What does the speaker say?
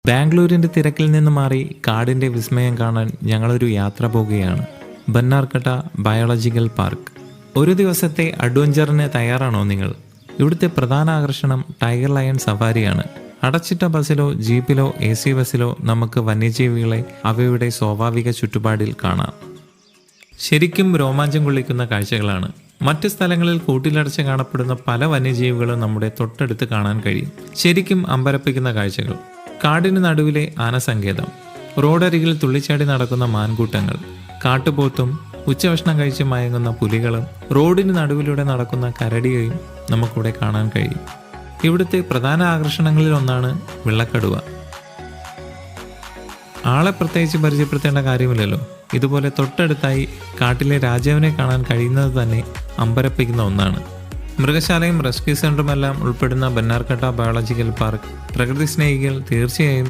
ബാംഗ്ലൂരിൻ്റെ തിരക്കിൽ നിന്ന് മാറി കാടിൻ്റെ വിസ്മയം കാണാൻ ഞങ്ങളൊരു യാത്ര പോകുകയാണ്. Bannerghatta biological park. ഒരു ദിവസത്തെ അഡ്വഞ്ചറിന് തയ്യാറാണോ നിങ്ങൾ? ഇവിടുത്തെ പ്രധാന ആകർഷണം ടൈഗർ ലയൺ സഫാരിയാണ്. അടച്ചിട്ട ബസ്സിലോ ജീപ്പിലോ AC ബസ്സിലോ നമുക്ക് വന്യജീവികളെ അവയുടെ സ്വാഭാവിക ചുറ്റുപാടിൽ കാണാം. ശരിക്കും രോമാഞ്ചം കൊള്ളിക്കുന്ന കാഴ്ചകളാണ്. മറ്റ് സ്ഥലങ്ങളിൽ കൂട്ടിലടച്ച് കാണപ്പെടുന്ന പല വന്യജീവികളും നമ്മുടെ തൊട്ടടുത്ത് കാണാൻ കഴിയും. ശരിക്കും അമ്പരപ്പിക്കുന്ന കാഴ്ചകൾ. കാടിന് നടുവിലെ ആനസങ്കേതം, റോഡരികിൽ തുള്ളിച്ചാടി നടക്കുന്ന മാൻകൂട്ടങ്ങൾ, കാട്ടുപോത്തും ഉച്ചഭക്ഷണം കഴിച്ച് മയങ്ങുന്ന പുലികളും റോഡിന് നടുവിലൂടെ നടക്കുന്ന കരടിയെയും നമുക്കിവിടെ കാണാൻ കഴിയും. ഇവിടുത്തെ പ്രധാന ആകർഷണങ്ങളിൽ ഒന്നാണ് വെള്ളക്കടുവ. ആളെ പ്രത്യേകിച്ച് പരിചയപ്പെടുത്തേണ്ട കാര്യമില്ലല്ലോ. ഇതുപോലെ തൊട്ടടുത്തായി കാട്ടിലെ രാജാവിനെ കാണാൻ കഴിയുന്നത് തന്നെ അമ്പരപ്പിക്കുന്ന ഒന്നാണ്. മൃഗശാലയും റെസ്ക്യൂ സെൻ്ററുമെല്ലാം ഉൾപ്പെടുന്ന ബന്നാർഘട്ട ബയോളജിക്കൽ പാർക്ക് പ്രകൃതി സ്നേഹികൾ തീർച്ചയായും